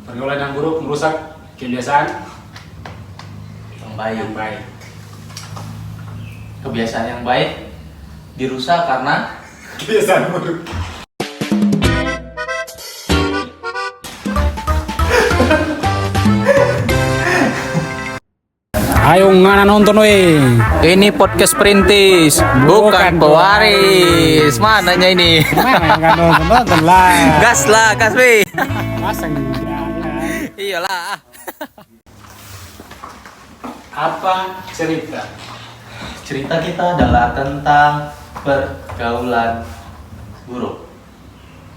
Pergaulan yang buruk merusak kebiasaan yang yang baik. baik. Kebiasaan yang baik dirusak karena Kebiasaan buruk. Ayo ngana nonton weh. ini podcast perintis, bukan pewaris. Mananya ini? Mana yang nggak nonton lah. Gas weh. Masa jangan. Iyalah. Apa cerita? Cerita kita adalah tentang pergaulan buruk.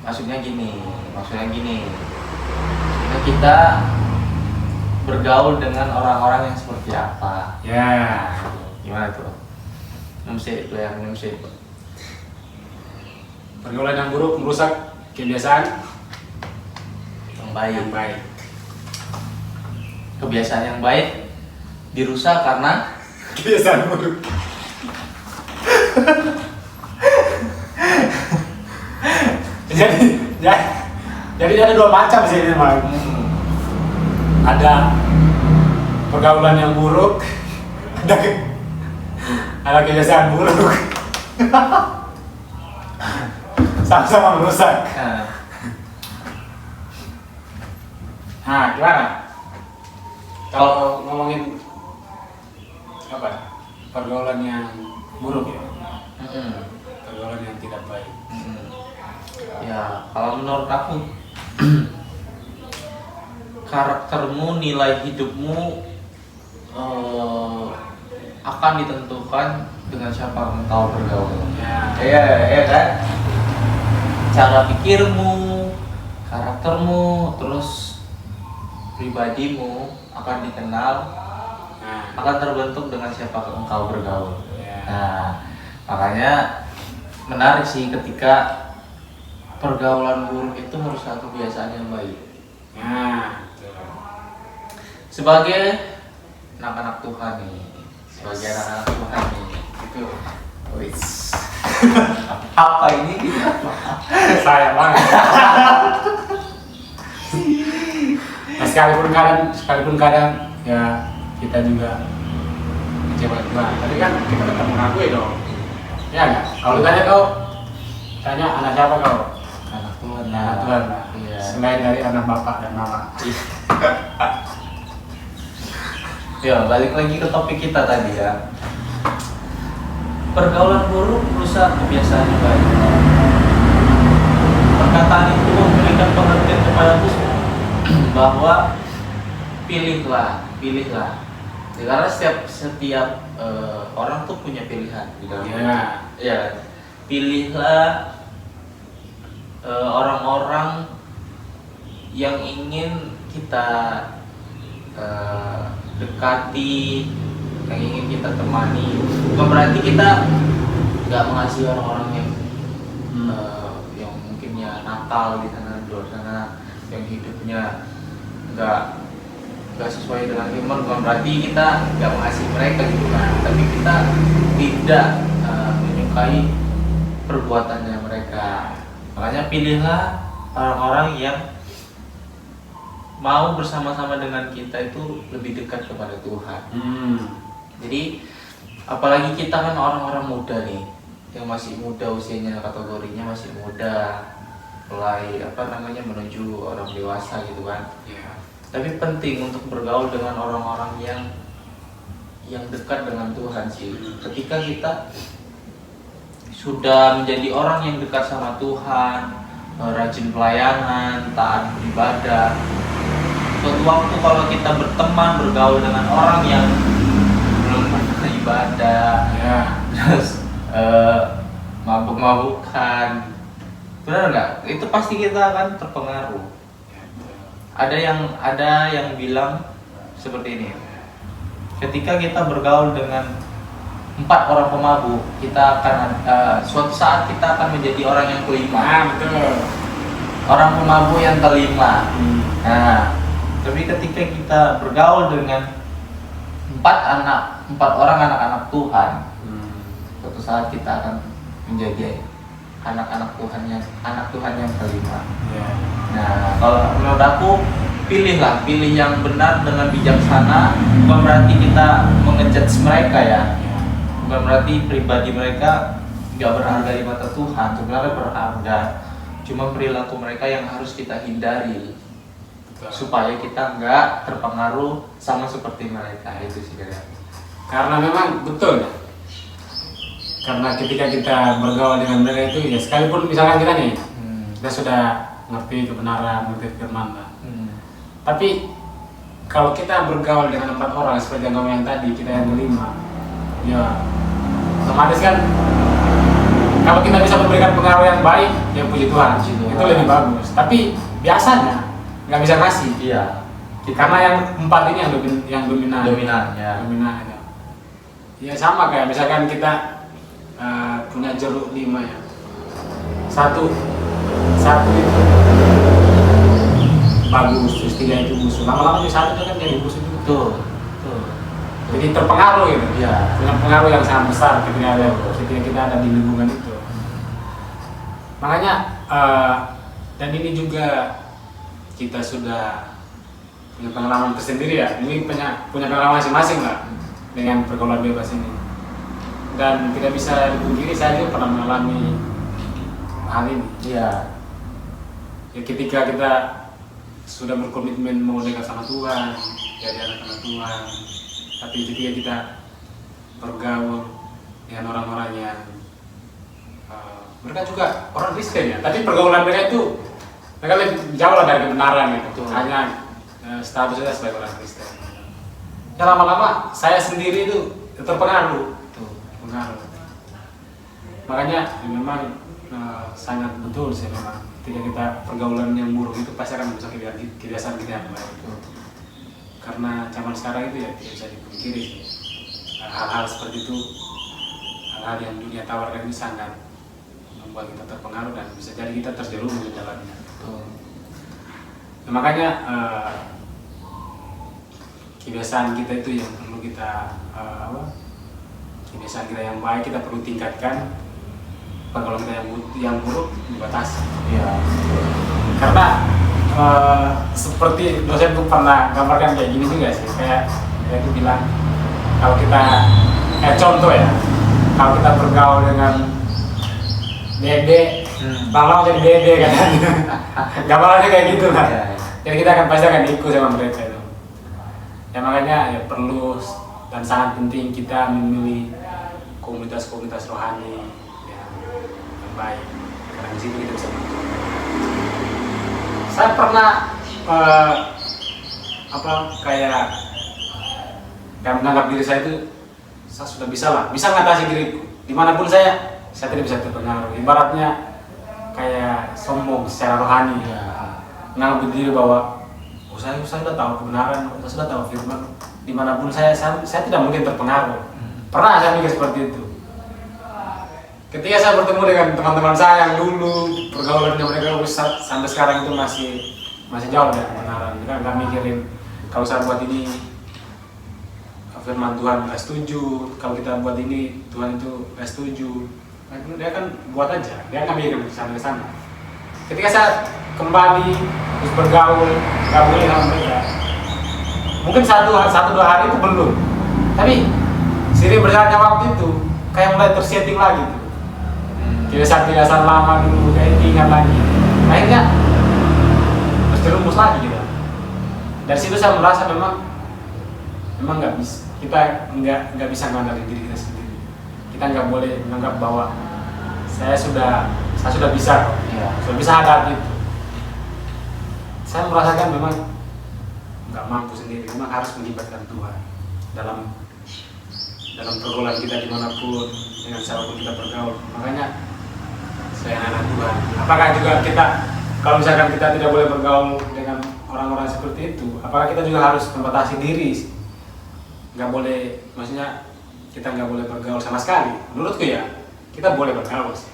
Maksudnya gini. Kita bergaul dengan orang-orang yang seperti apa? Ya. Gimana tuh? Nomse. Pergaulan yang buruk merusak kebiasaan Yang baik. yang baik. Kebiasaan yang baik dirusak karena Kebiasaan buruk. jadi ada dua macam sih ini, Bang. Ada pergaulan yang buruk, ada kebiasaan buruk. Sama-sama merusak. Nah, gimana? Kalau ngomongin apa? Pergaulan yang buruk ya? Pergaulan yang tidak baik. Ya, kalau menurut aku karaktermu, nilai hidupmu akan ditentukan dengan siapa engkau bergaul. Iya kan? Cara pikirmu, karaktermu, terus pribadimu akan dikenal, akan terbentuk dengan siapa engkau bergaul. Nah, makanya menarik sih ketika pergaulan buruk itu merusak kebiasaan yang baik. Sebagai anak-anak Tuhan nih, itu, wis. Apa ini? Sayang banget. Nah, sekalipun kadang ya kita juga kecewa juga. Tapi kan kita tetap mengakui dong. Ya nggak? Kalau tanya anak siapa kau? Anak Tuhan. Anak Tuhan. Iya. Selain dari anak bapak dan mama. Ya, balik lagi ke topik kita tadi ya. Pergaulan buruk merusak kebiasaan yang baik. Perkataan itu memberikan pengertian kepadaku bahwa pilihlah. Ya, karena setiap orang tuh punya pilihan di dalam hidup. Ya, pilihlah orang-orang yang ingin kita dekati, yang ingin kita temani. Bukan berarti kita nggak mengasihi orang-orang yang mungkin ya nakal di sana, di luar sana, yang hidupnya nggak sesuai dengan iman. Bukan berarti kita nggak mengasihi mereka gitu kan, tapi kita tidak menyukai perbuatannya mereka. Makanya pilihlah orang-orang yang mau bersama-sama dengan kita itu lebih dekat kepada Tuhan. Jadi apalagi kita kan orang-orang muda nih, yang masih muda usianya, kategorinya masih muda, mulai menuju orang dewasa gitu kan. Tapi penting untuk bergaul dengan orang-orang yang dekat dengan Tuhan sih. Ketika kita sudah menjadi orang yang dekat sama Tuhan, rajin pelayanan, taat beribadah, suatu waktu kalau kita berteman, bergaul dengan orang yang belum pernah ibadah, terus mabuk-mabukan, benar nggak? Itu pasti kita akan terpengaruh. Ada yang bilang seperti ini. Ketika kita bergaul dengan 4 orang pemabuk, kita akan suatu saat kita akan menjadi orang yang kelima. Betul. Orang pemabuk yang kelima. Nah, tapi ketika kita bergaul dengan 4 orang anak-anak Tuhan, suatu saat kita akan menjadi anak-anak Tuhan yang kelima. Yeah. Nah, kalau menurut aku pilih yang benar dengan bijaksana. Bukan berarti kita mengejudge mereka ya, bukan berarti pribadi mereka nggak berharga di mata Tuhan. Sebenarnya berharga, cuma perilaku mereka yang harus kita hindari. Betul. Supaya kita nggak terpengaruh sama seperti mereka. Itu sih kira. Karena memang betul ya. Karena ketika kita bergaul dengan mereka itu ya, sekalipun misalkan kita nih kita sudah ngerti kebenaran, ngerti firman lah. Tapi kalau kita bergaul dengan 4 orang seperti yang kamu yang tadi, kita yang kelima, ya otomatis kan kalau kita bisa memberikan pengaruh yang baik, ya puji Tuhan, itu lebih bagus. Tapi biasanya nggak bisa kasih. Iya. Karena yang 4 ini yang dominan. Ya. Dominan ya. Ya sama kayak misalkan kita punya jeruk 5 ya. Satu itu bagus, terus 3 itu busuk. Lama-lama di satu kan jadi busuk juga. Betul. Jadi terpengaruh gitu. Iya. Punya pengaruh yang sangat besar ketika kita ada di lingkungan itu. Makanya dan ini juga kita sudah punya pengalaman tersendiri ya. Ini punya pengalaman masing-masing lah dengan pergaulan bebas ini. Dan tidak bisa dipungkiri, saya juga pernah mengalami hal ini. Iya. Ya, ketika kita sudah berkomitmen mau dekat sama Tuhan, jadi anak-anak Tuhan, tapi ketika kita bergaul dengan orang-orang yang mereka juga orang Kristen ya, tapi pergaulan mereka itu mereka lebih jauh lah dari kebenaran gitu. Hanya statusnya sebagai orang Kristen. Ya lama-lama saya sendiri itu terpengaruh. Makanya memang sangat betul sih memang ketika kita pergaulan yang buruk itu pasti akan merusak kebiasaan kita yang baik. Karena zaman sekarang itu ya tidak bisa dipungkiri sih. Hal-hal seperti itu, hal-hal yang dunia tawarkan ini sangat membuat kita terpengaruh dan bisa jadi kita terjerumus di dalamnya. Nah, makanya kebiasaan kita itu yang perlu kita kebiasaan kita yang baik kita perlu tingkatkan. Kalau kita yang buruk dibatasi. Iya. Karena seperti dosen tuh pernah gambarkan kayak gini juga sih. Kayak itu bilang kalau kita contoh ya, kalau kita bergaul dengan dede, bang jadi dede kan. Gambarannya kayak gitu lah. Jadi kita pasti akan ikut sama mereka itu. Ya makanya ya perlu dan sangat penting kita memilih komunitas-komunitas rohani yang baik, karena di situ kita bisa bertumbuh. Saya pernah kayak menganggap diri saya itu saya sudah bisa mengatasi diriku dimanapun saya tidak bisa terpengaruh. Ibaratnya kayak sombong secara rohani, menganggap diri bahwa saya sudah tahu kebenaran, saya sudah tahu firman, dimanapun saya tidak mungkin terpengaruh. Pernah saya mikir seperti itu. Ketika saya bertemu dengan teman-teman saya yang dulu pergaulannya mereka sampai sekarang itu masih jauh dari kebenaran. Mereka nggak mikirin kalau saya buat ini firman Tuhan nggak setuju, kalau kita buat ini Tuhan itu nggak setuju. Nah, dia kan buat aja, dia nggak mikirin sampai ke sana. Ketika saya kembali terus bergaul sama mereka, mungkin satu dua hari itu belum, tapi seiring berjalannya waktu itu kayak mulai tersetting lagi tuh. Kebiasaan lama dulu kayak ingat lagi. Akhirnya terjerumus lagi kita. Dari situ saya merasa memang nggak bisa. Kita nggak bisa mengandalkan diri kita sendiri. Kita nggak boleh menganggap bahwa saya sudah bisa, sudah bisa hadapi itu. Saya merasakan memang nggak mampu sendiri. Memang harus melibatkan Tuhan dalam pergaulan kita dimanapun, dengan siapapun kita bergaul. Makanya saya anak Tuhan. Apakah juga kita, kalau misalkan kita tidak boleh bergaul dengan orang-orang seperti itu, apakah kita juga harus membatasi diri? Nggak boleh, maksudnya kita nggak boleh bergaul sama sekali. Menurutku ya, kita boleh bergaul sih.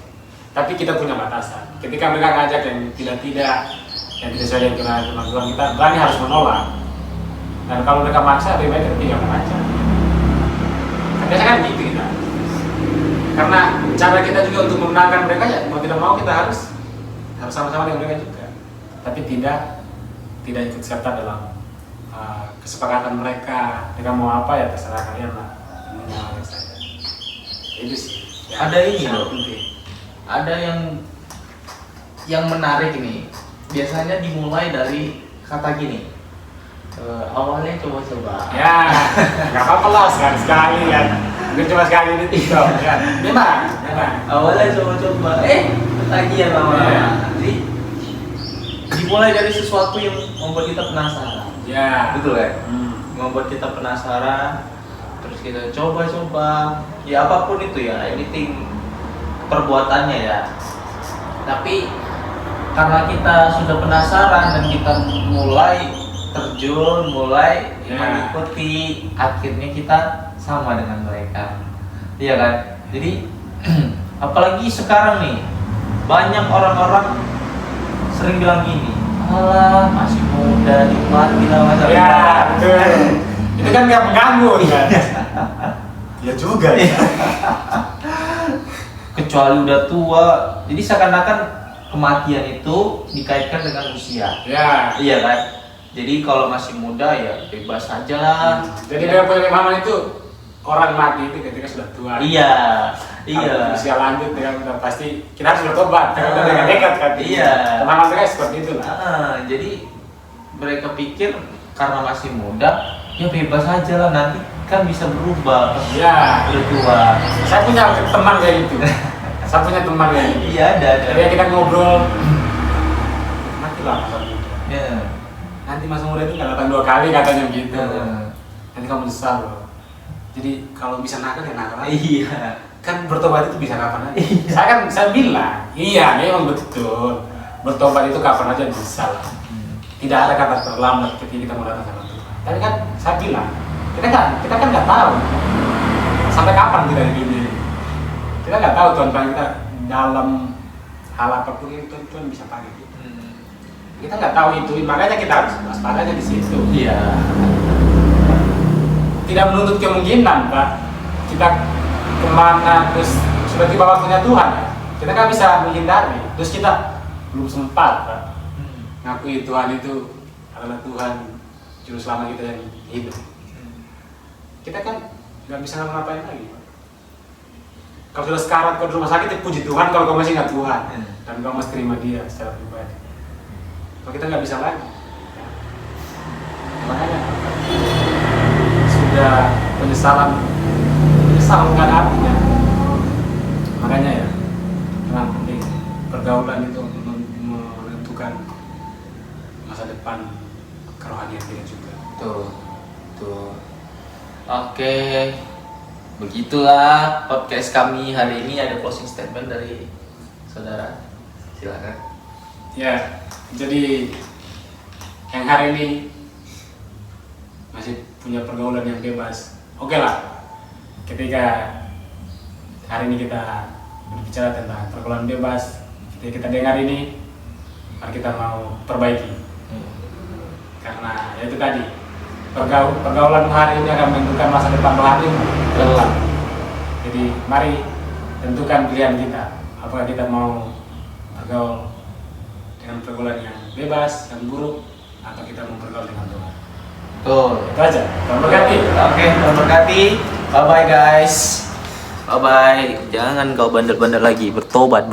Tapi kita punya batasan. Ketika mereka ngajak yang tidak sesuai dengan firman Tuhan, kita berani harus menolak. Dan kalau mereka maksa, lebih baik kita tidak mengajak. Biasanya kan gitu kita. Karena cara kita juga untuk memenangkan mereka ya mau tidak mau kita harus sama-sama dengan mereka juga. Tapi tidak tidak ikut serta dalam kesepakatan mereka. Mereka mau apa ya terserah kalian lah. Menyalahkan saya. Itu sih. Ya, Ada ini sangat loh. penting. Ada yang menarik ini. Biasanya dimulai dari kata gini. Awalnya coba-coba. Ya, nggak apa-apa lah sekali-sekali kan. Mungkin cuma sekali di TikTok kan. Memang. Awalnya coba-coba. Ketagihan lama-lama. Jadi dimulai dari sesuatu yang membuat kita penasaran. Ya. Betul ya? Membuat kita penasaran. Terus kita coba-coba. Ya apapun itu ya, anything perbuatannya ya. Tapi karena kita sudah penasaran dan kita mulai terjun, mulai mengikuti, akhirnya kita sama dengan mereka. Iya kan? Jadi apalagi sekarang nih, banyak orang-orang sering bilang gini, alah masih muda, nikmati lah masa Ya, muda. betul. Itu kan nggak mengganggu kan? Ya juga ya. Kecuali udah tua, jadi seakan-akan kematian itu dikaitkan dengan usia. Ya. Iya kan? Jadi kalau masih muda ya bebas aja lah. Jadi Ya. dia punya pemahaman itu orang mati itu ketika sudah tua. Iya, Kalau iya. usia lanjut ya udah pasti kita harus bertobat. Karena udah dekat kan. Iya. Pemahaman mereka seperti itu lah. Jadi mereka pikir karena masih muda ya bebas aja lah, nanti kan bisa berubah pas Ya. udah tua. Saya punya teman kayak gitu. Saya punya teman kayak gitu. Iya ada. Jadi kita ngobrol. Mati lah masa muda. Ya. Nanti masa muda itu nggak datang 2 kali katanya gitu. Nah. Nanti kamu menyesal loh. Jadi kalau bisa nakal ya nakal aja. Iya. Kan bertobat itu bisa kapan aja. Saya bilang, iya memang betul. Bertobat itu kapan aja bisa lah. Tidak ada kata terlambat ketika kita mau datang sama Tuhan. Tapi kan saya bilang, kita kan nggak tahu sampai kapan kita di dunia ini. Kita nggak tahu Tuhan panggil kita dalam hal apapun itu Tuhan bisa panggil kita. Kita nggak tahu itu, makanya kita harus waspada aja di situ. Iya. Tidak menuntut kemungkinan, Pak. Kita kemana terus sudah tiba waktunya Tuhan, kita nggak bisa menghindari. Terus kita belum sempat, Pak, ngakui Tuhan itu adalah Tuhan juru selamat kita yang hidup. Kita kan nggak bisa ngapa-ngapain lagi, Pak. Kalau sudah sekarat kau di rumah sakit, ya puji Tuhan kalau kau masih ingat Tuhan dan kau masih terima Dia secara pribadi. Kalau kita nggak bisa lagi, makanya sudah penyesalan nggak ada artinya. Makanya ya, memang penting pergaulan itu menentukan masa depan kerohanian kita juga. Tuh. Oke. Begitulah podcast kami hari ini. Ada closing statement dari saudara. Silakan. Ya, jadi yang hari ini masih punya pergaulan yang bebas. Oke lah, ketika hari ini kita berbicara tentang pergaulan bebas, ketika kita dengar ini, mari kita mau perbaiki. Karena ya itu tadi, pergaulan hari ini akan menentukan masa depan rohani kelak. Jadi mari tentukan pilihan kita. Apakah kita mau bergaul dengan pergaulan yang bebas, yang buruk, atau kita mau bergaul dengan Tuhan. Tuh. Itu aja. Tuhan berkati. Oke, Tuhan berkati. Bye bye guys. Bye bye. Jangan kau bandel-bandel lagi. Bertobat.